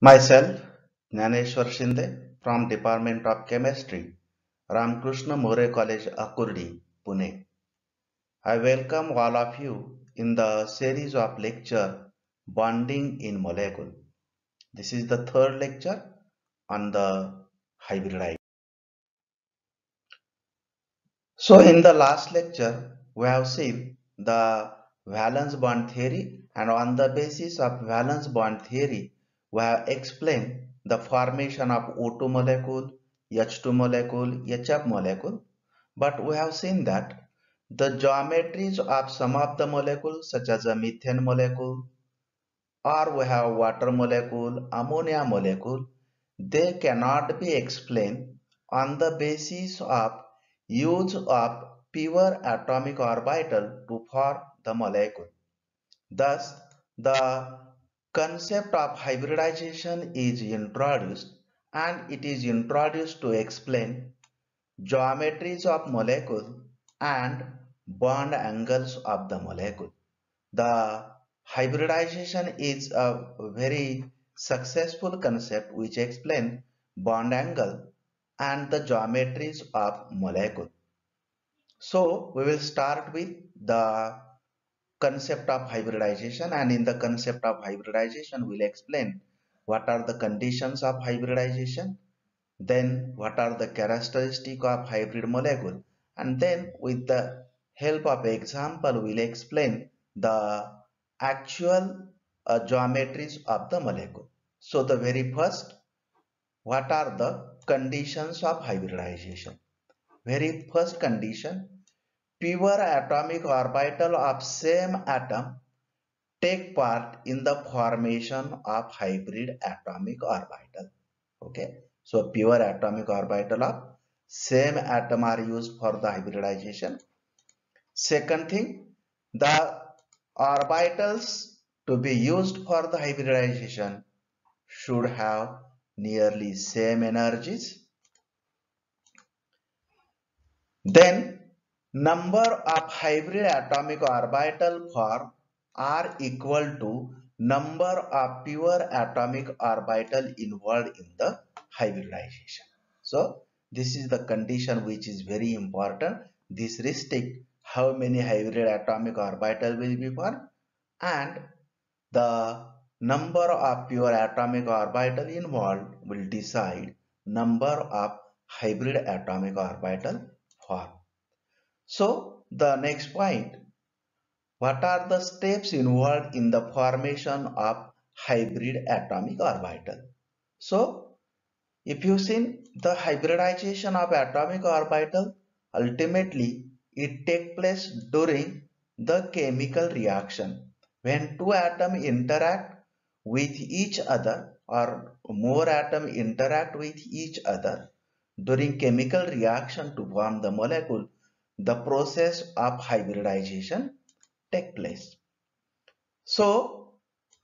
Myself, Jnaneshwar Shinde from Department of Chemistry, Ramakrishna More College, Akurdi, Pune. I welcome all of you in the series of lecture Bonding in Molecule. This is the third lecture on the hybridization. So in the last lecture, we have seen the valence bond theory, and on the basis of valence bond theory, we have explained the formation of O2 molecule, H2 molecule, HF molecule. But we have seen that the geometries of some of the molecules, such as a methane molecule, or we have water molecule, ammonia molecule, they cannot be explained on the basis of use of pure atomic orbital to form the molecule. Thus, the concept of hybridization is introduced, and it is introduced to explain geometries of molecule and bond angles of the molecule. The hybridization is a very successful concept which explains bond angle and the geometries of molecule. So we will start with the concept of hybridization, and in the concept of hybridization we'll explain what are the conditions of hybridization, then what are the characteristics of hybrid molecule, and then with the help of example we'll explain the actual geometries of the molecule. So the very first, what are the conditions of hybridization? Very first condition, pure atomic orbital of same atom take part in the formation of hybrid atomic orbital. Okay, so pure atomic orbital of same atom are used for the hybridization. Second thing, the orbitals to be used for the hybridization should have nearly same energies. Then number of hybrid atomic orbital form are equal to number of pure atomic orbital involved in the hybridization. So this is the condition which is very important. This restrict how many hybrid atomic orbital will be formed, and the number of pure atomic orbital involved will decide number of hybrid atomic orbital formed. So the next point, what are the steps involved in the formation of hybrid atomic orbital? So if you see the hybridization of atomic orbital, ultimately it takes place during the chemical reaction. When two atoms interact with each other, or more atoms interact with each other during chemical reaction to form the molecule, the process of hybridization takes place. So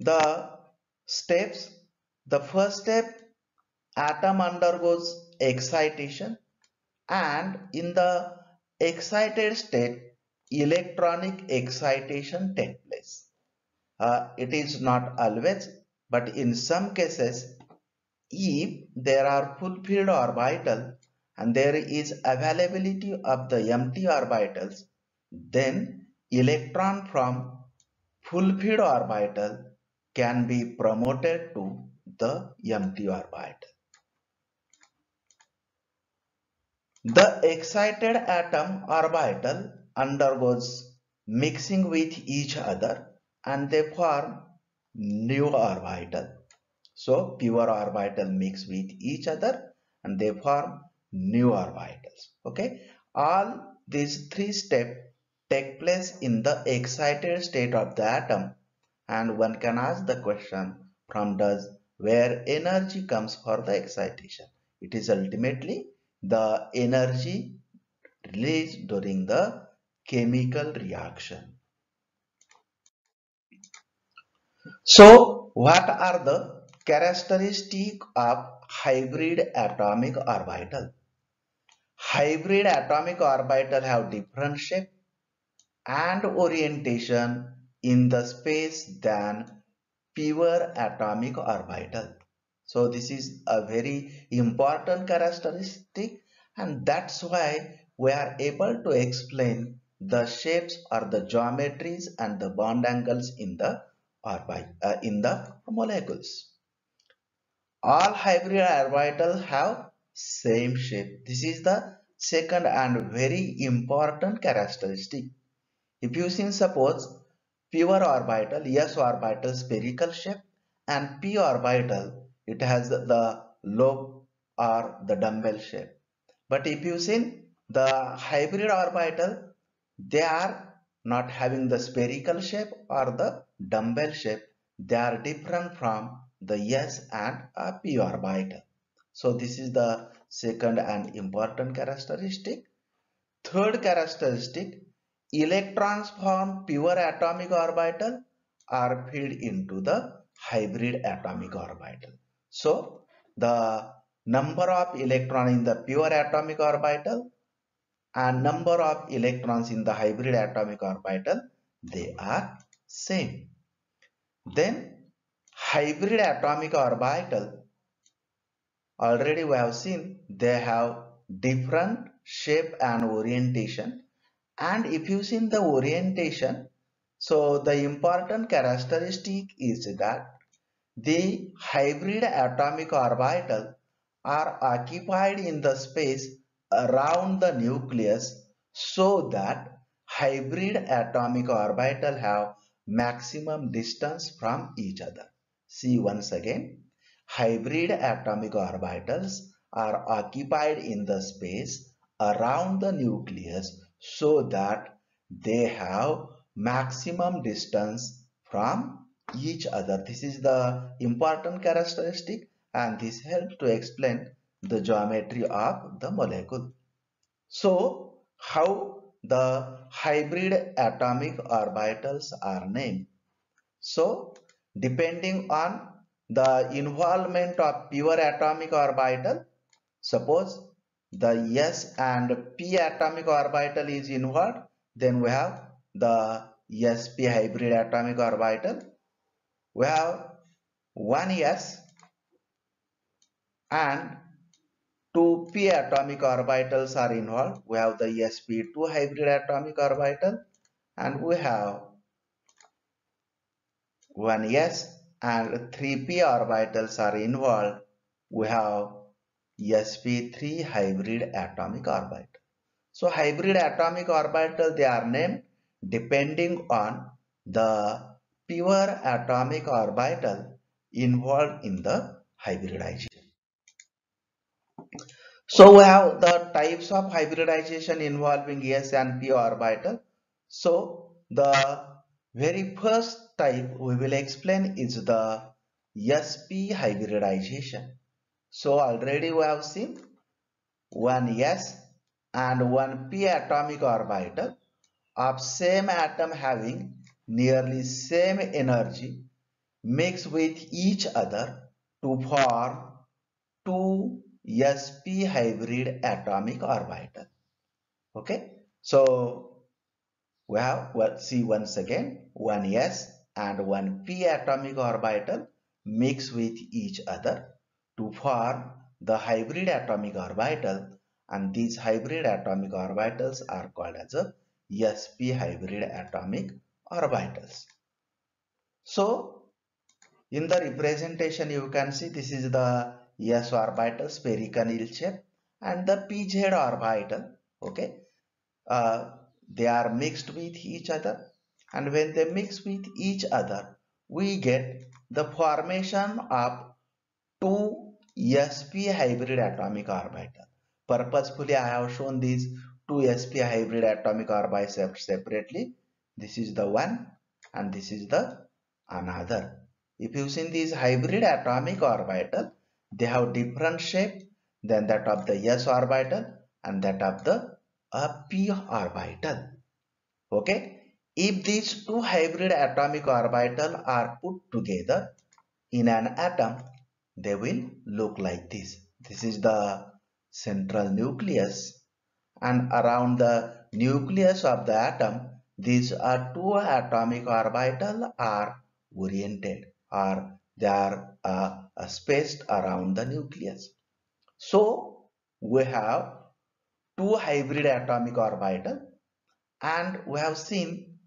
the steps, the first step, atom undergoes excitation, and in the excited state electronic excitation takes place. It is not always, but in some cases, if there are full-filled orbital and there is availability of the empty orbitals, then electron from full-filled orbital can be promoted to the empty orbital. The excited atom orbital undergoes mixing with each other and they form new orbital. So pure orbital mix with each other and they form new orbitals. Okay, all these three steps take place in the excited state of the atom, and one can ask the question from does where energy comes for the excitation. It is ultimately the energy released during the chemical reaction. So what are the characteristics of hybrid atomic orbital? Hybrid atomic orbital have different shape and orientation in the space than pure atomic orbital. So this is a very important characteristic, and that's why we are able to explain the shapes or the geometries and the bond angles in the molecules. All hybrid orbitals have same shape. This is the second and very important characteristic. If you see, suppose pure orbital, S orbital spherical shape, and p orbital, it has the lobe or the dumbbell shape. But if you see the hybrid orbital, they are not having the spherical shape or the dumbbell shape. They are different from the S and p orbital. So this is the second and important characteristic. Third characteristic, electrons from pure atomic orbital are fed into the hybrid atomic orbital. So the number of electrons in the pure atomic orbital and number of electrons in the hybrid atomic orbital, they are same. Then hybrid atomic orbital, already we have seen they have different shape and orientation. And if you see the orientation, so the important characteristic is that the hybrid atomic orbital are occupied in the space around the nucleus, so that hybrid atomic orbital have maximum distance from each other. See once again, hybrid atomic orbitals are occupied in the space around the nucleus, so that they have maximum distance from each other. This is the important characteristic, and this helps to explain the geometry of the molecule. So how the hybrid atomic orbitals are named? So depending on the involvement of pure atomic orbital, suppose the S and P atomic orbital is involved, then we have the sp hybrid atomic orbital. We have one S and two p atomic orbitals are involved. We have the sp2 hybrid atomic orbital, and we have one S and three p orbitals are involved. We have sp3 hybrid atomic orbital. So hybrid atomic orbital, they are named depending on the pure atomic orbital involved in the hybridization. So we have the types of hybridization involving S and P orbital. So the very first type we will explain is the sp hybridization. So already we have seen one S and one P atomic orbital of same atom having nearly same energy mix with each other to form two sp hybrid atomic orbital. Okay, so we have, well, see once again, one s and one p atomic orbital mix with each other to form the hybrid atomic orbital, and these hybrid atomic orbitals are called as a sp hybrid atomic orbitals. So in the representation, you can see this is the s orbital spherical shape and the pz orbital. Okay, they are mixed with each other, and when they mix with each other, we get the formation of two sp hybrid atomic orbital. Purposefully, I have shown these two sp hybrid atomic orbitals separately. This is the one, and this is the another. If you see these hybrid atomic orbital, they have different shape than that of the s orbital and that of the p orbital. Okay, if these two hybrid atomic orbital are put together in an atom, they will look like this. This is the central nucleus, and around the nucleus of the atom, these are two atomic orbital are oriented or they are spaced around the nucleus. So we have two hybrid atomic orbital, and we have seen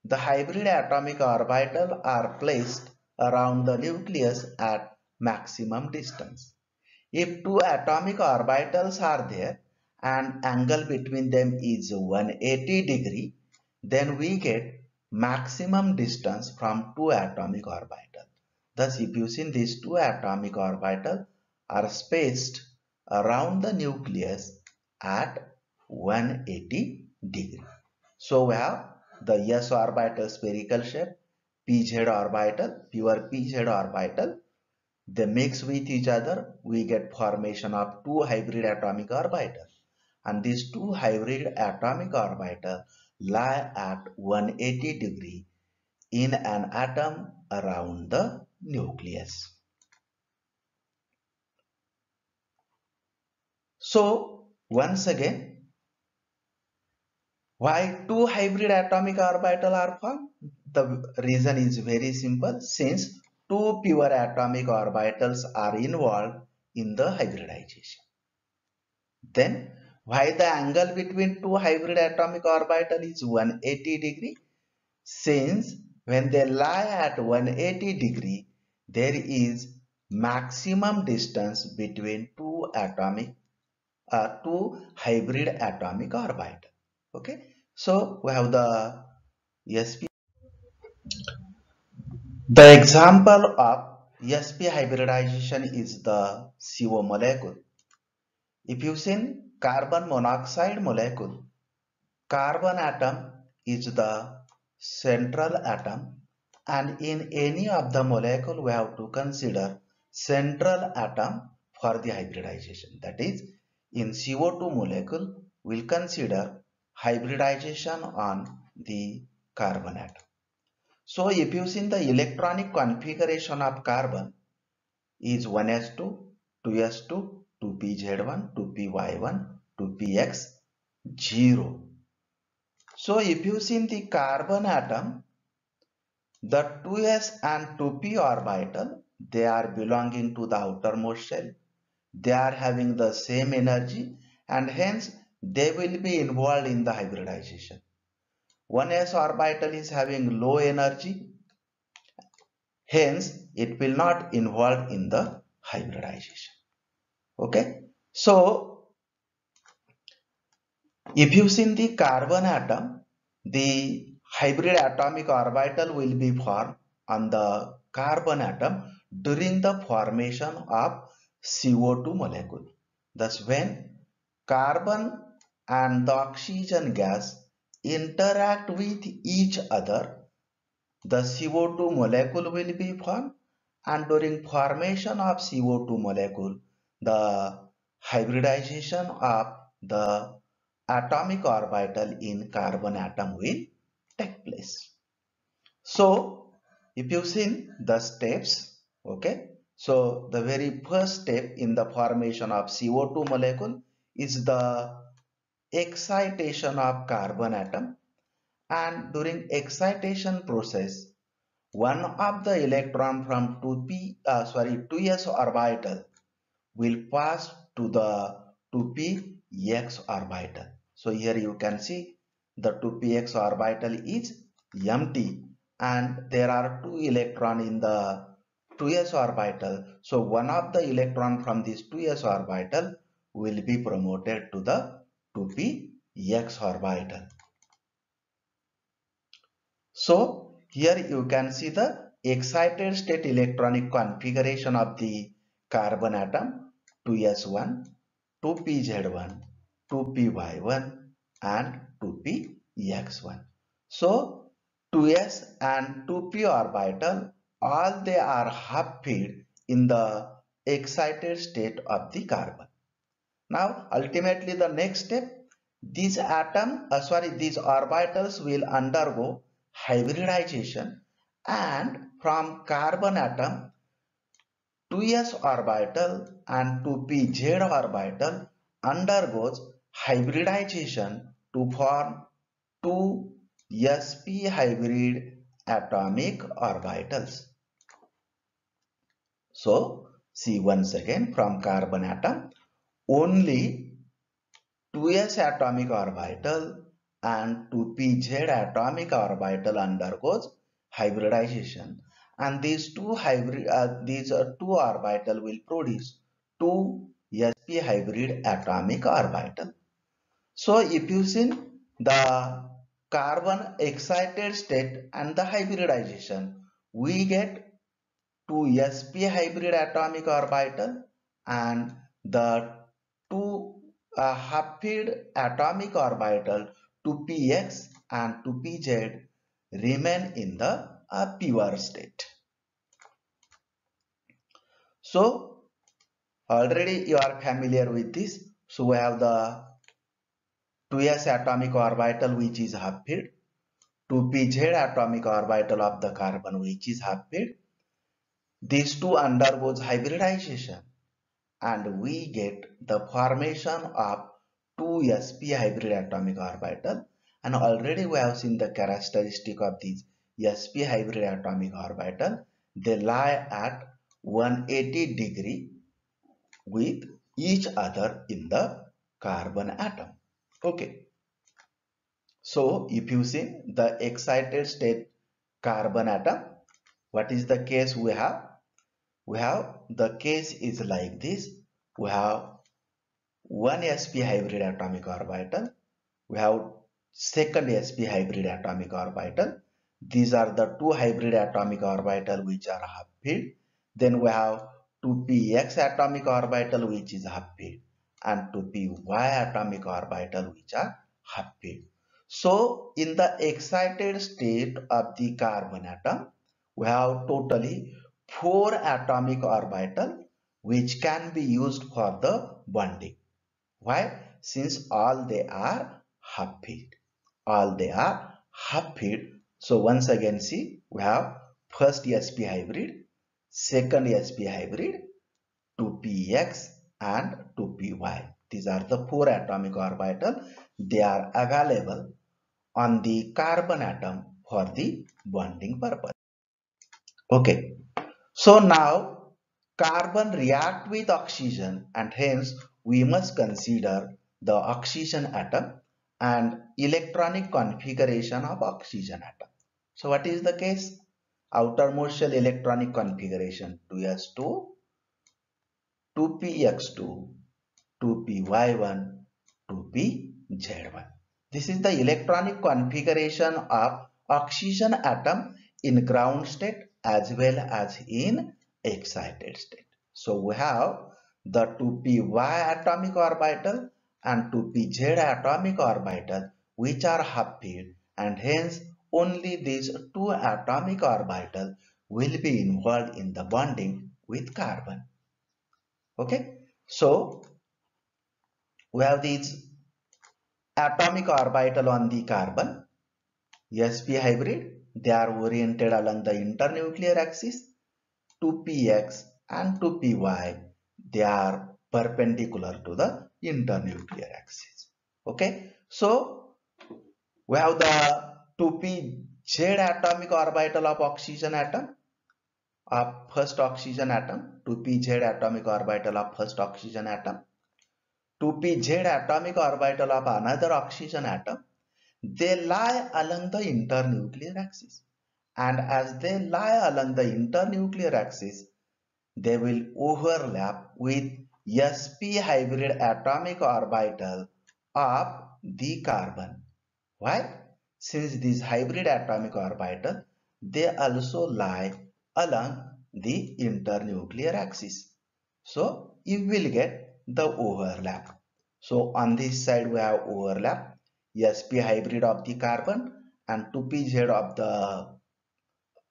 the hybrid atomic orbital are placed around the nucleus at maximum distance. If two atomic orbitals are there and angle between them is 180 degree, then we get maximum distance from two atomic orbitals. Thus, if you see these two atomic orbitals are spaced around the nucleus at 180 degree. So we have the s orbital spherical shape, pz orbital, pure pz orbital. They mix with each other, we get formation of two hybrid atomic orbitals. And these two hybrid atomic orbitals lie at 180 degree in an atom around the nucleus. So once again, why two hybrid atomic orbitals are formed? The reason is very simple. Since two pure atomic orbitals are involved in the hybridization. Then why the angle between two hybrid atomic orbital is 180 degree? Since when they lie at 180 degree, there is maximum distance between two hybrid atomic orbital. Okay, so we have the sp. The example of sp hybridization is the CO molecule. If you see carbon monoxide molecule, carbon atom is the central atom, and in any of the molecule we have to consider central atom for the hybridization. That is, in CO2 molecule we'll consider hybridization on the carbon atom. So if you see the electronic configuration of carbon is 1s2, 2s2, 2pz1, 2py1, 2px, 0. So if you see the carbon atom, the 2s and 2p orbital, they are belonging to the outermost shell. They are having the same energy and hence they will be involved in the hybridization. 1s orbital is having low energy, hence it will not involve in the hybridization. Okay, so if you see the carbon atom, the hybrid atomic orbital will be formed on the carbon atom during the formation of CO2 molecule. Thus, when carbon and the oxygen gas interact with each other, the CO2 molecule will be formed, and during formation of CO2 molecule, the hybridization of the atomic orbital in carbon atom will take place. So if you see the steps, okay, so the very first step in the formation of CO2 molecule is the excitation of carbon atom, and during excitation process one of the electron from 2s orbital will pass to the 2px orbital. So here you can see the 2px orbital is empty and there are two electrons in the 2s orbital. So one of the electron from this 2s orbital will be promoted to the 2px orbital. So here you can see the excited state electronic configuration of the carbon atom 2s1, 2pz1, 2py1 and 2px1. So 2s and 2p orbital, all they are half filled in the excited state of the carbon. Now ultimately the next step, these these orbitals will undergo hybridization, and from carbon atom 2s orbital and 2pz orbital undergoes hybridization to form two sp hybrid atomic orbitals. So see once again, from carbon atom, only 2s atomic orbital and 2pz atomic orbital undergoes hybridization, and these two orbital will produce 2sp hybrid atomic orbital. So if you see the carbon excited state and the hybridization, we get 2sp hybrid atomic orbital, and the two haploid atomic orbital 2px and 2pz remain in the pure state. So already you are familiar with this. So we have the 2s atomic orbital which is haploid, 2pz atomic orbital of the carbon which is haploid. These two undergoes hybridization, and we get the formation of 2sp hybrid atomic orbital. And already we have seen the characteristic of these sp hybrid atomic orbital. They lie at 180 degree with each other in the carbon atom. Okay. So if you see the excited state carbon atom, what is the case we have? We have the case is like this. We have one sp hybrid atomic orbital. We have second sp hybrid atomic orbital. These are the two hybrid atomic orbital which are haploid. Then we have 2px atomic orbital which is haploid, and 2py atomic orbital which are haploid. So in the excited state of the carbon atom, we have totally 4 atomic orbital which can be used for the bonding. Why? Since all they are haploid. All they are haploid. So once again see, we have first sp hybrid, second sp hybrid, 2px and 2py. These are the 4 atomic orbital. They are available on the carbon atom for the bonding purpose. Okay. So now carbon react with oxygen, and hence we must consider the oxygen atom and electronic configuration of oxygen atom. So what is the case? Outermost shell electronic configuration 2s2, 2px2, 2py1, 2pz1. This is the electronic configuration of oxygen atom in ground state as well as in excited state. So we have the 2py atomic orbital and 2pz atomic orbital which are haploid, and hence only these two atomic orbital will be involved in the bonding with carbon. Okay, so we have these atomic orbital on the carbon, sp hybrid. They are oriented along the internuclear axis. 2px and 2py, they are perpendicular to the internuclear axis. Okay, so we have the 2pz atomic orbital of oxygen atom, of first oxygen atom, 2pz atomic orbital of first oxygen atom, 2pz atomic orbital of another oxygen atom. They lie along the internuclear axis, and as they lie along the internuclear axis, they will overlap with sp hybrid atomic orbital of the carbon. Why? Since these hybrid atomic orbital, they also lie along the internuclear axis. So you will get the overlap. So on this side we have overlap, sp hybrid of the carbon and 2pz of the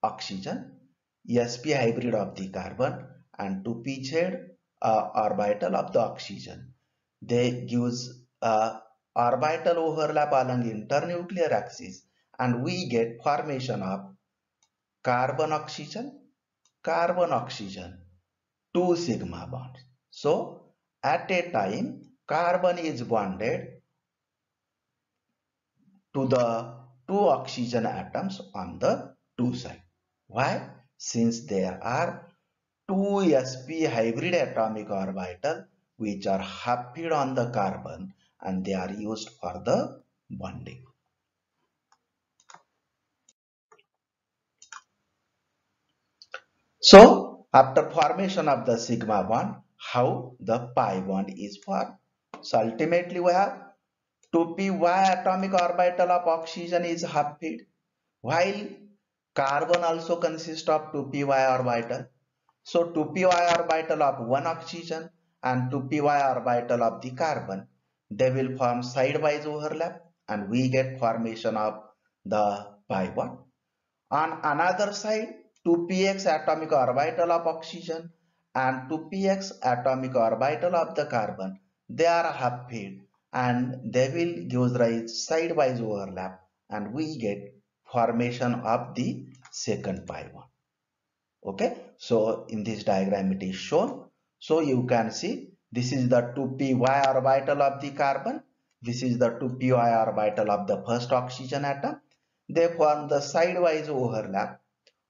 oxygen, sp hybrid of the carbon and 2pz orbital of the oxygen. They gives orbital overlap along internuclear axis, and we get formation of carbon oxygen, 2 sigma bonds. So at a time carbon is bonded to the 2 oxygen atoms on the 2 side. Why? Since there are two sp hybrid atomic orbital which are haploid on the carbon and they are used for the bonding. So after formation of the sigma bond, how the pi bond is formed? So ultimately we have 2p atomic orbital of oxygen is haploid, while carbon also consists of 2p orbital. So 2p orbital of one oxygen and 2p orbital of the carbon, they will form sidewise overlap and we get formation of the pi bond. On another side, 2px atomic orbital of oxygen and 2px atomic orbital of the carbon, they are haploid and they will give rise sidewise overlap and we get formation of the second pi bond. Okay, so in this diagram it is shown. So you can see this is the 2p orbital of the carbon, this is the 2p orbital of the first oxygen atom. They form the sidewise overlap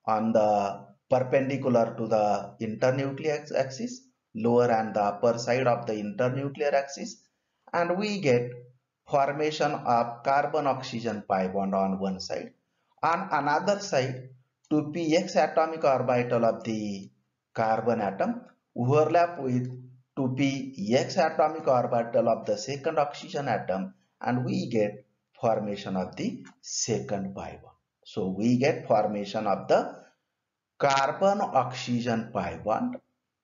on the perpendicular to the internuclear axis, lower and the upper side of the internuclear axis, and we get formation of carbon oxygen pi bond on one side. On another side, 2px atomic orbital of the carbon atom overlap with 2px atomic orbital of the second oxygen atom and we get formation of the second pi bond. So we get formation of the carbon oxygen pi bond.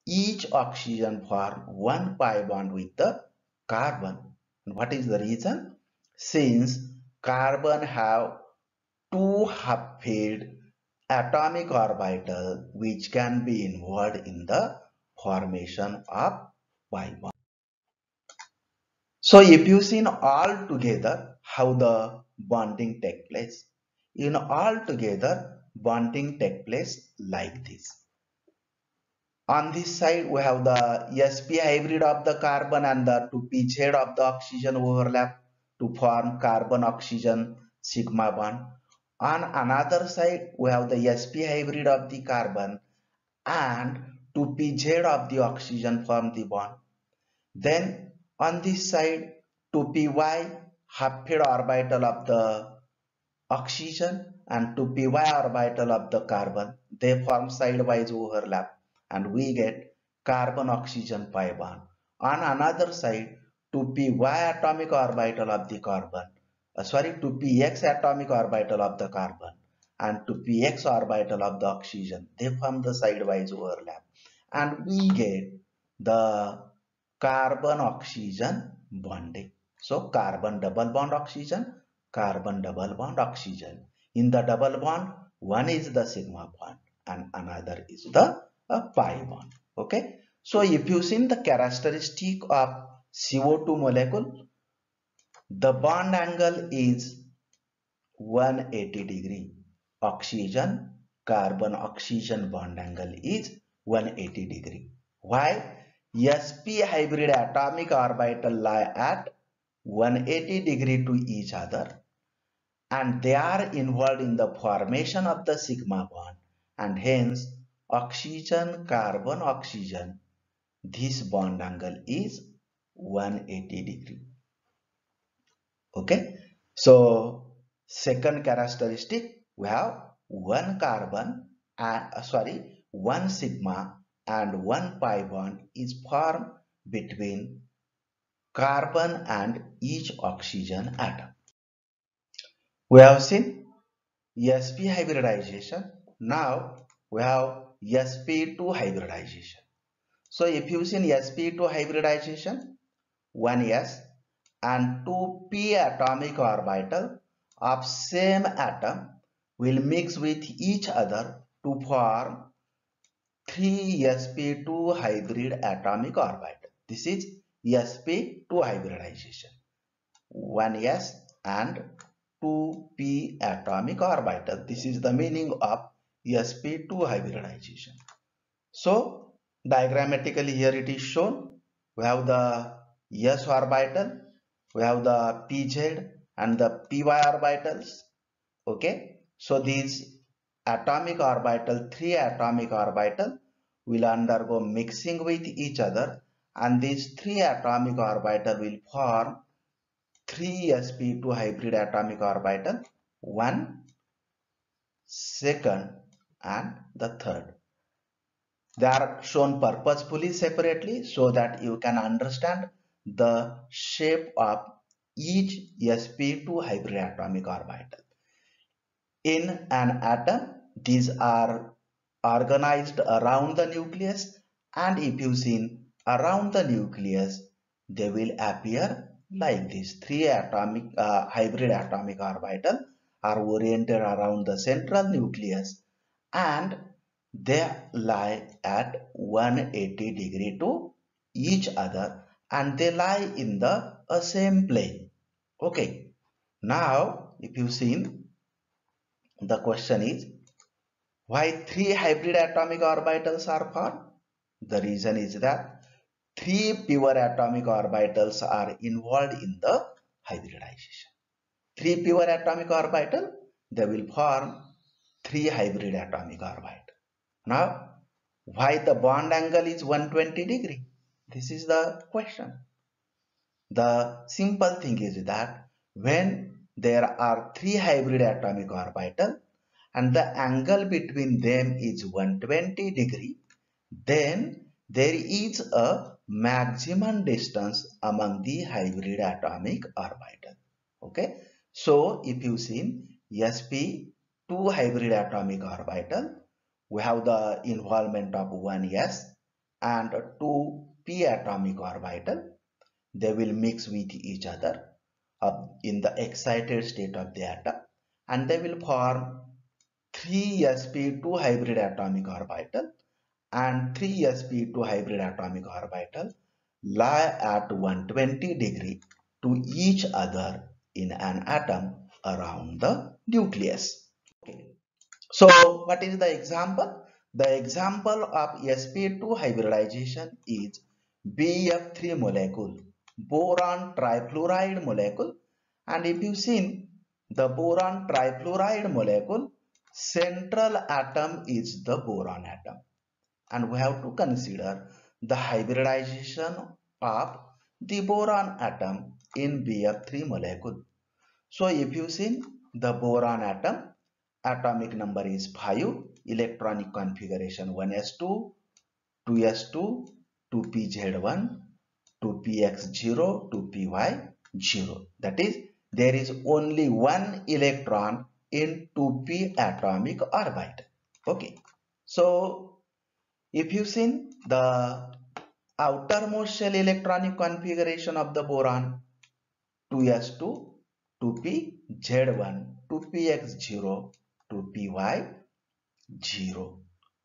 Each oxygen form one pi bond with the carbon. And what is the reason? Since carbon have two haploid atomic orbital which can be involved in the formation of pi bond. So if you see all together how the bonding take place, in all together bonding take place like this. On this side we have the sp hybrid of the carbon and the 2pz of the oxygen overlap to form carbon oxygen sigma bond. On another side we have the sp hybrid of the carbon and 2pz of the oxygen form the bond. Then on this side 2py haploid orbital of the oxygen and 2py orbital of the carbon, they form sidewise overlap and we get carbon oxygen pi bond. On another side 2py atomic orbital of the carbon, 2px atomic orbital of the carbon and 2px orbital of the oxygen, they form the sidewise overlap and we get the carbon oxygen bonding. So carbon double bond oxygen, carbon double bond oxygen. In the double bond, one is the sigma bond and another is the pi bond. Okay. So if you see the characteristic of CO2 molecule, the bond angle is 180 degree. Oxygen, carbon oxygen bond angle is 180 degree. Why? sp hybrid atomic orbital lie at 180 degree to each other and they are involved in the formation of the sigma bond and hence oxygen carbon oxygen, this bond angle is 180 degree. Okay, so second characteristic we have one carbon and one sigma and one pi bond is formed between carbon and each oxygen atom. We have seen sp hybridization. Now we have sp2 hybridization. So if you see sp2 hybridization, one s and 2p atomic orbital of same atom will mix with each other to form 3sp2 hybrid atomic orbital. This is sp2 hybridization. 1s and 2p atomic orbital. This is the meaning of sp2 hybridization. So diagrammatically here it is shown. We have the s orbital, we have the pz and the py orbitals. Okay, so these atomic orbital, three atomic orbital will undergo mixing with each other, and these 3 atomic orbital will form 3 sp2 hybrid atomic orbital, one, second, and the third. They are shown purposefully separately so that you can understand the shape of each sp2 hybrid atomic orbital. In an atom, these are organized around the nucleus, and if you see around the nucleus, they will appear like this. 3 atomic hybrid atomic orbital are oriented around the central nucleus, and they lie at 180 degrees to each other, and they lie in the same plane. Okay, now if you see, the question is, why 3 hybrid atomic orbitals are formed? The reason is that 3 pure atomic orbitals are involved in the hybridization. 3 pure atomic orbital, they will form 3 hybrid atomic orbital. Now, why the bond angle is 120 degrees? This is the question. The simple thing is that when there are 3 hybrid atomic orbital and the angle between them is 120 degrees, then there is a maximum distance among the hybrid atomic orbital. Okay, so if you see sp2 hybrid atomic orbital, we have the involvement of one s and 2 p atomic orbital. They will mix with each other in the excited state of the atom, and they will form 3 sp2 hybrid atomic orbital, and 3 sp2 hybrid atomic orbital lie at 120 degrees to each other in an atom around the nucleus. Okay. So what is the example? The example of sp2 hybridization is BF3 molecule, boron trifluoride molecule, and if you see the boron trifluoride molecule, central atom is the boron atom, and we have to consider the hybridization of the boron atom in BF3 molecule. So if you see the boron atom, atomic number is 5, electronic configuration 1s2, 2s2, 2pz1, 2px0, 2py0. That is, there is only one electron in 2p atomic orbital. Okay, so if you see the outermost shell electronic configuration of the boron, 2s2, 2pz1, 2px0, 2py0.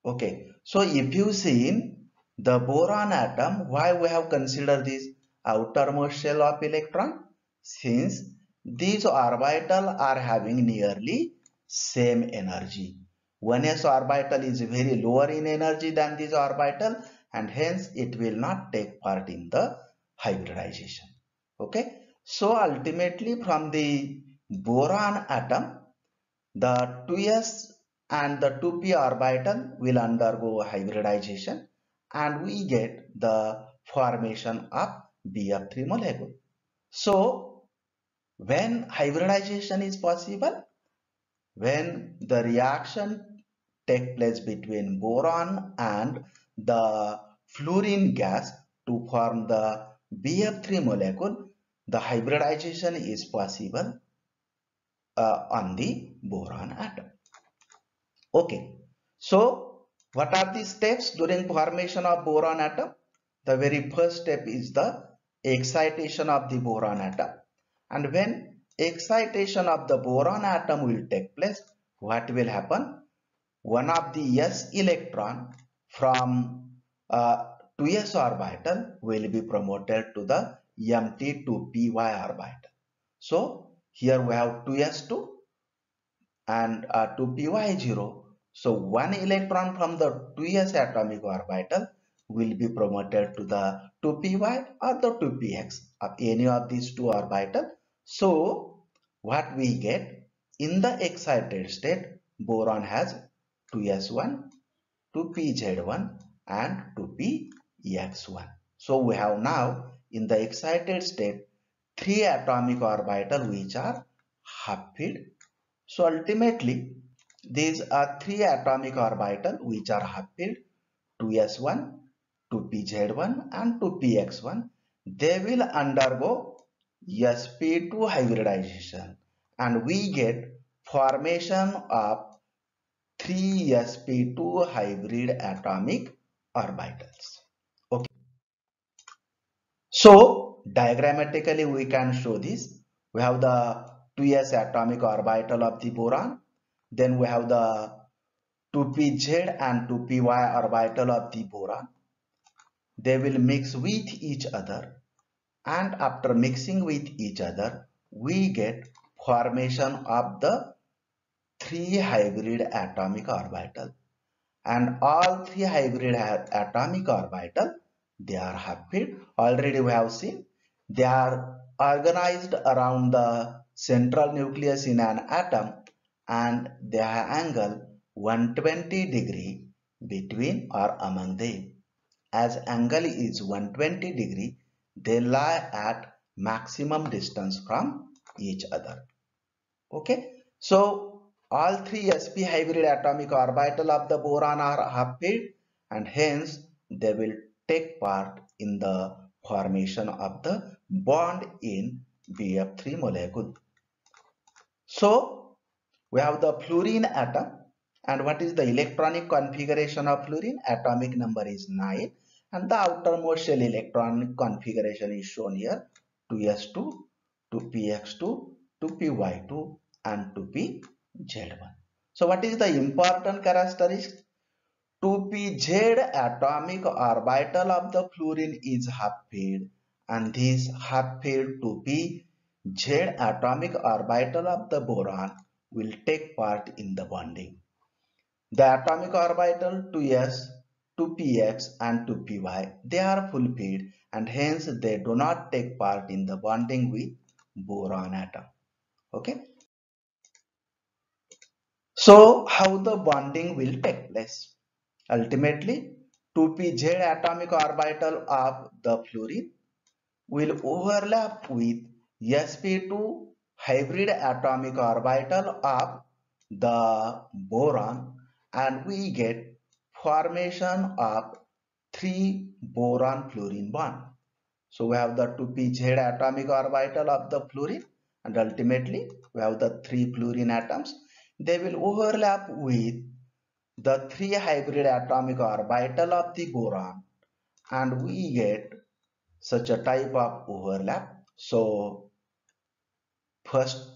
Okay, so if you see the boron atom, why we have considered this outermost shell of electron? Since these orbitals are having nearly same energy. 1s orbital is very lower in energy than this orbital, and hence it will not take part in the hybridization. Okay, so ultimately from the boron atom, the 2s and the 2p orbital will undergo hybridization, and we get the formation of BF3 molecule. So when hybridization is possible, when the reaction takes place between boron and the fluorine gas to form the BF3 molecule, the hybridization is possible on the boron atom. Okay, so what are the steps during formation of boron atom? The very first step is the excitation of the boron atom, and when excitation of the boron atom will take place, what will happen? One of the s electron from 2s orbital will be promoted to the empty 2py orbital. So here we have 2s2 and 2py0. So one electron from the 2s atomic orbital will be promoted to the 2py or the 2px of any of these two orbitals. So what we get in the excited state, boron has 2s1, 2pz1, and 2px1. So we have now in the excited state 3 atomic orbital which are half-filled. So ultimately these are 3 atomic orbital which are half-filled, 2s1, 2pz1 and 2px1. They will undergo sp2 hybridization and we get formation of 3 sp2 hybrid atomic orbitals. Okay. So diagrammatically we can show this. We have the 2s atomic orbital of the boron. Then we have the 2pz and 2py orbital of the boron. They will mix with each other, and after mixing with each other we get formation of the 3 hybrid atomic orbital, and all 3 hybrid atomic orbital they are half-filled. Already we have seen they are organized around the central nucleus in an atom and they have angle 120 between or among them. As angle is 120 they lie at maximum distance from each other. Okay, so all 3 sp hybrid atomic orbital of the boron are half-filled and hence they will take part in the formation of the bond in BF3 molecule. So we have the fluorine atom, and what is the electronic configuration of fluorine? Atomic number is 9 and the outermost shell electronic configuration is shown here, 2s2, 2px2, 2py2 and 2pz1. So what is the important characteristic? 2pz atomic orbital of the fluorine is half-filled and this half-filled 2pz atomic orbital of the boron will take part in the bonding. The atomic orbital 2s, 2px and 2py they are full-filled and hence they do not take part in the bonding with boron atom. Okay. So how the bonding will take place? Ultimately 2pz atomic orbital of the fluorine will overlap with sp2 hybrid atomic orbital of the boron and we get formation of 3 boron fluorine bond. So we have the 2pz atomic orbital of the fluorine and ultimately we have the 3 fluorine atoms. They will overlap with the 3 hybrid atomic orbital of the boron and we get such a type of overlap. So first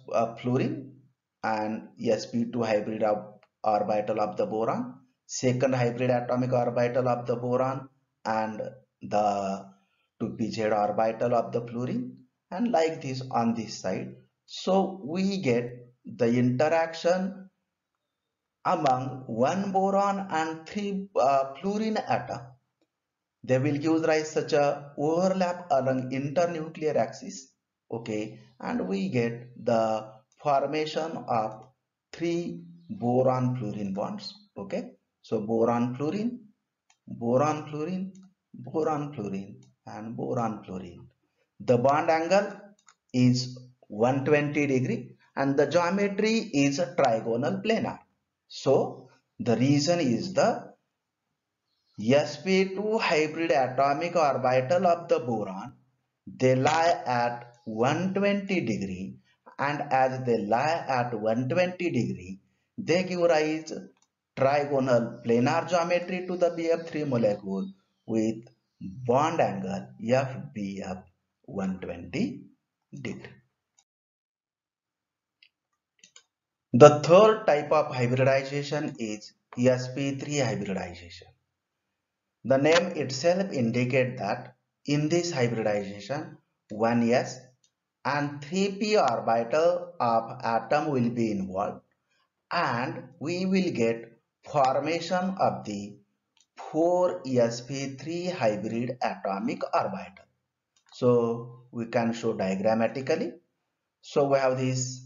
fluorine and sp2 hybrid orbital of the boron, second hybrid atomic orbital of the boron and the 2pz orbital of the fluorine, and like this on this side. So we get the interaction among one boron and 3 fluorine atom. They will give rise such a overlap along internuclear axis. Okay, and we get the formation of 3 boron fluorine bonds. Okay, so boron fluorine, boron fluorine, boron fluorine and boron fluorine. The bond angle is 120 and the geometry is a trigonal planar. So the reason is the sp2 hybrid atomic orbital of the boron they lie at 120 and as they lie at 120 they give rise trigonal planar geometry to the BF3 molecule with bond angle FBF 120 degree. The third type of hybridization is sp3 hybridization. The name itself indicates that in this hybridization 1s and 3p orbital of atom will be involved and we will get formation of the 4sp3 hybrid atomic orbital. So we can show diagrammatically. So we have this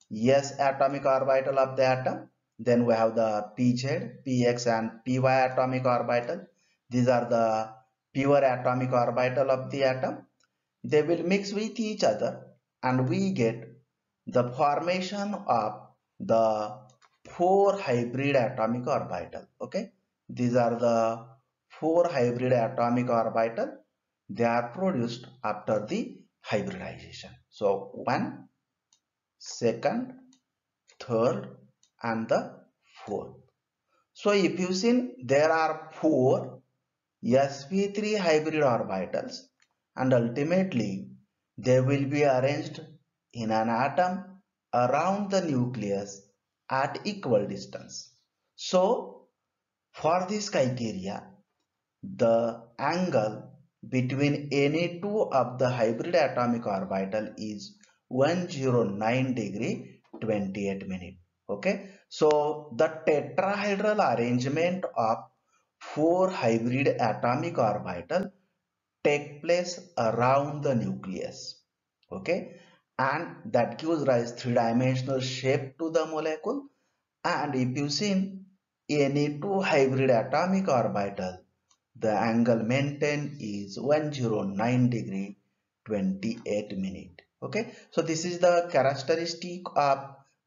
s atomic orbital of the atom, then we have the pz, px and py atomic orbital. These are the pure atomic orbital of the atom. They will mix with each other and we get the formation of the four hybrid atomic orbital. Okay, these are the four hybrid atomic orbital. They are produced after the hybridization. So one, second, third, and the fourth. So if you see, there are four sp3 hybrid orbitals and ultimately they will be arranged in an atom around the nucleus at equal distance. So for this criteria, the angle between any two of the hybrid atomic orbital is 109 degree 28 minute. Okay, so the tetrahedral arrangement of four hybrid atomic orbital take place around the nucleus. Okay, and that gives rise three-dimensional shape to the molecule. And if you see any two hybrid atomic orbital, the angle maintained is 109 degree 28 minute. Okay, so this is the characteristic of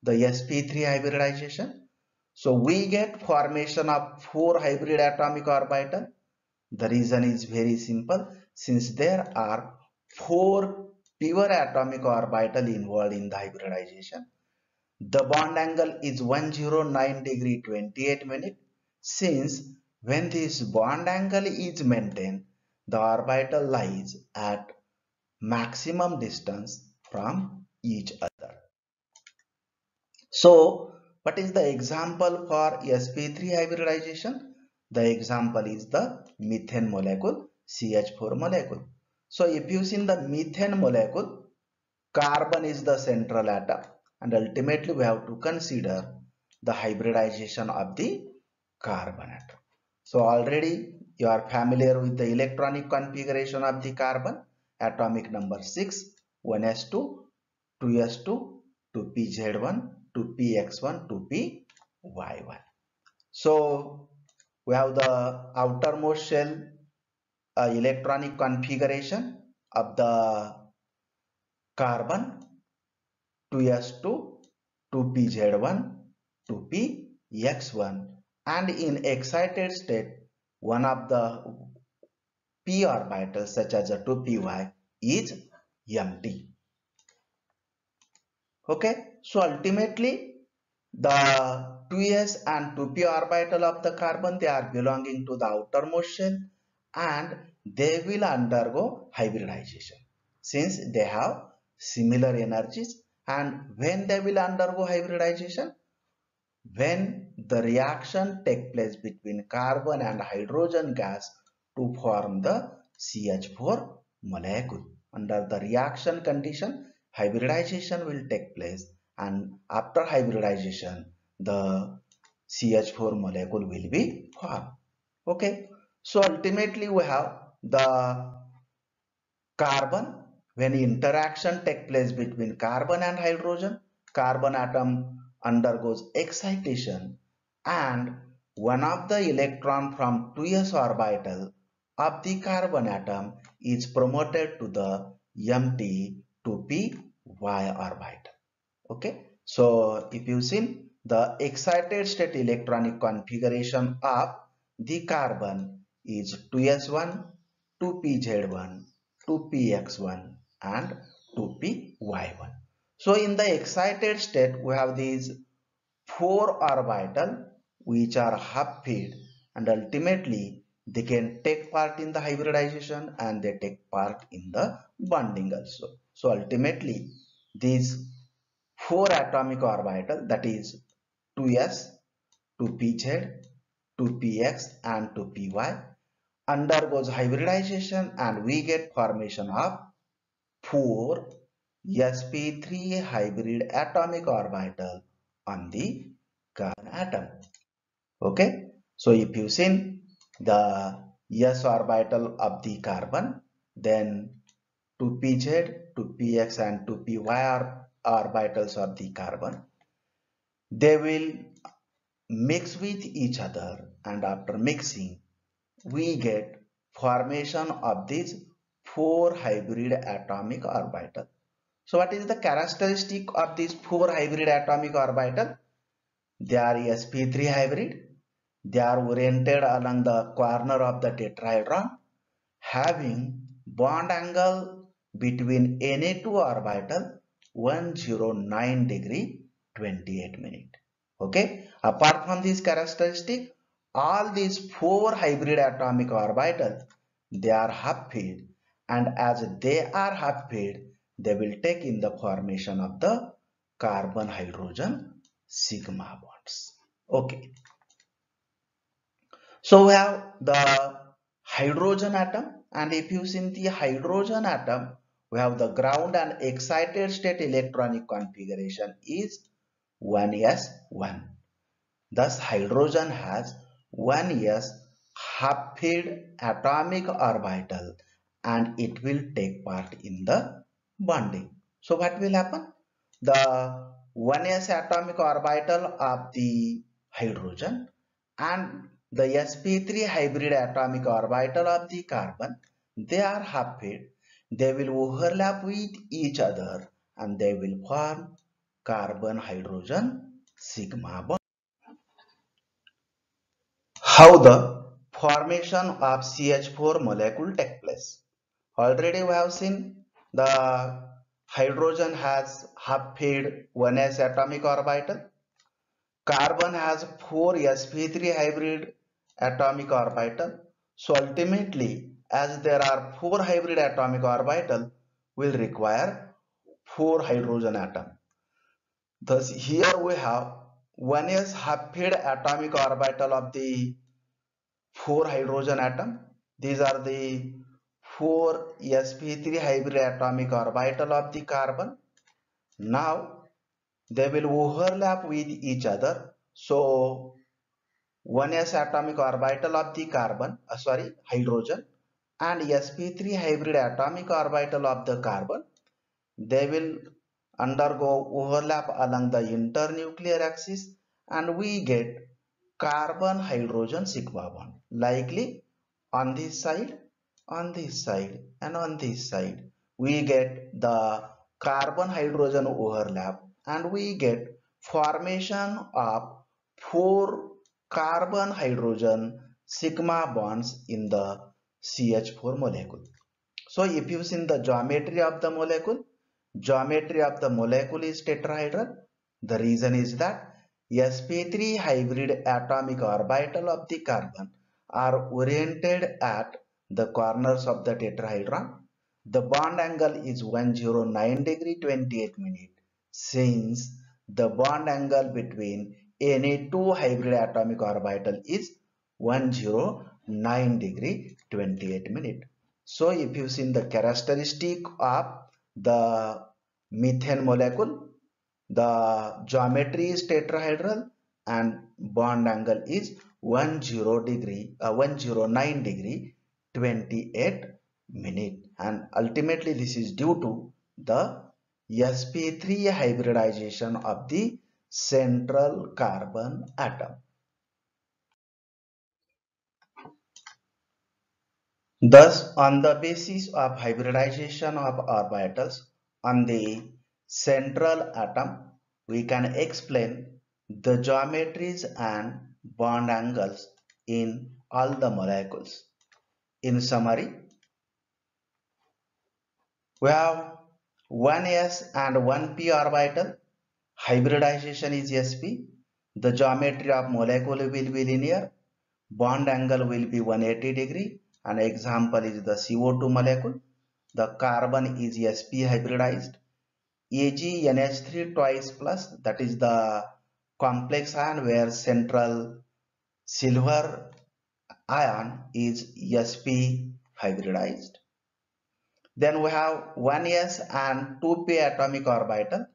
the sp3 hybridization. So we get formation of four hybrid atomic orbital. The reason is very simple. Since there are four pure atomic orbital involved in the hybridization, the bond angle is 109 degree 28 minute. Since when this bond angle is maintained, the orbital lies at maximum distance from each other. So what is the example for sp3 hybridization? The example is the methane molecule, CH4 molecule. So if you see the methane molecule, carbon is the central atom and ultimately we have to consider the hybridization of the carbon atom. So already you are familiar with the electronic configuration of the carbon, atomic number 6, 1s2, 2s2, 2pz1, 2px1, 2py1. So we have the outermost shell electronic configuration of the carbon 2s2, 2pz1, 2px1, and in excited state one of the p orbitals such as a 2py is empty. Okay, so ultimately the 2s and 2p orbital of the carbon, they are belonging to the outermost shell and they will undergo hybridization since they have similar energies. And when they will undergo hybridization? When the reaction takes place between carbon and hydrogen gas to form the CH4 molecule. Under the reaction condition, hybridization will take place, and after hybridization, the CH4 molecule will be formed. Okay, so ultimately we have the carbon. When interaction takes place between carbon and hydrogen, carbon atom undergoes excitation and one of the electron from 2s orbital of the carbon atom is promoted to the empty 2p y orbital. Okay, so if you see the excited state electronic configuration of the carbon is 2s1, 2pz1, 2px1 and 2py1. So in the excited state we have these four orbital which are half filled and ultimately they can take part in the hybridization and they take part in the bonding also. So ultimately these four atomic orbital, that is 2s, 2pz, 2px and 2py, undergoes hybridization and we get formation of four sp3 hybrid atomic orbital on the carbon atom. Okay, so if you see the s orbital of the carbon, then 2pz, 2px and 2py are orbitals of the carbon. They will mix with each other and after mixing we get formation of these 4 hybrid atomic orbital. So what is the characteristic of these 4 hybrid atomic orbital? They are sp3 hybrid. They are oriented along the corner of the tetrahedron, having bond angle between Na2 orbital 109 degree 28 minute. Okay. Apart from this characteristic, all these 4 hybrid atomic orbitals, they are half-filled, and as they are half-filled, they will take in the formation of the carbon-hydrogen sigma bonds. Okay. So we have the hydrogen atom, and if you see the hydrogen atom, we have the ground and excited state electronic configuration is 1s1. Thus, hydrogen has 1s half-filled atomic orbital and it will take part in the bonding. So, what will happen? The 1s atomic orbital of the hydrogen and the sp3 hybrid atomic orbital of the carbon, they are half-filled. They will overlap with each other and they will form carbon-hydrogen sigma bond. How the formation of CH4 molecule take place. Already we have seen the hydrogen has half-filled 1s atomic orbital. Carbon has 4 sp3 hybrid atomic orbital. So ultimately, as there are 4 hybrid atomic orbital, will require 4 hydrogen atom. Thus here we have 1s half-filled atomic orbital of the 4 hydrogen atom. These are the 4 sp3 hybrid atomic orbital of the carbon. Now they will overlap with each other. So 1s atomic orbital of the carbon, hydrogen, and sp3 hybrid atomic orbital of the carbon, they will undergo overlap along the internuclear axis and we get carbon hydrogen sigma bond. Likely on this side, on this side, and on this side, we get the carbon hydrogen overlap and we get formation of 4 carbon hydrogen sigma bonds in the CH4 molecule. So if you see the geometry of the molecule is tetrahedral. The reason is that sp3 hybrid atomic orbital of the carbon are oriented at the corners of the tetrahedron. The bond angle is 109 degree 28 minute since the bond angle between Na2 hybrid atomic orbital is 109 degree 28 minute. So if you see the characteristic of the methane molecule, the geometry is tetrahedral and bond angle is 109 degree 28 minute, and ultimately this is due to the sp3 hybridization of the central carbon atom. Thus, on the basis of hybridization of orbitals on the central atom, we can explain the geometries and bond angles in all the molecules. In summary, we have 1s and 1p orbital. Hybridization is sp. The geometry of molecule will be linear. Bond angle will be 180 degree. An example is the CO2 molecule. The carbon is sp hybridized. AgNH3 twice plus, that is the complex ion where central silver ion is sp hybridized. Then we have 1s and 2p atomic orbital.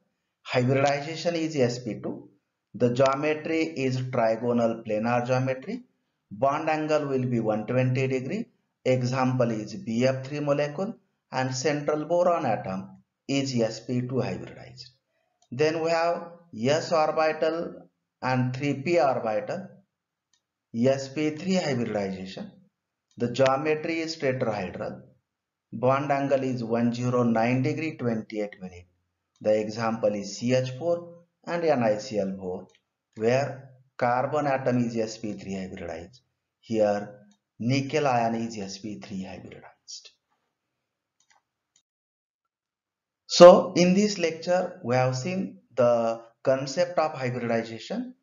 Hybridization is sp2. The geometry is trigonal planar geometry. Bond angle will be 120 degree. Example is Bf3 molecule, and central boron atom is sp2 hybridized. Then we have s orbital and 3p orbital, sp3 hybridization. The geometry is tetrahedral. Bond angle is 109 degree 28 minute. The example is CH4 and NiCl4, where carbon atom is sp3 hybridized. Here nickel ion is sp3 hybridized. So in this lecture we have seen the concept of hybridization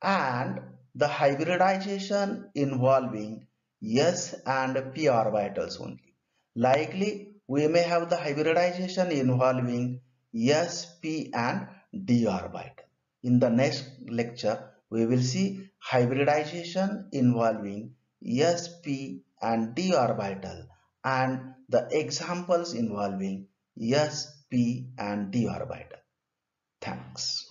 and the hybridization involving s and p orbitals only. Likely we may have the hybridization involving s, p and d orbital. In the next lecture we will see hybridization involving s, p and d orbital and the examples involving s, p and d orbital. Thanks.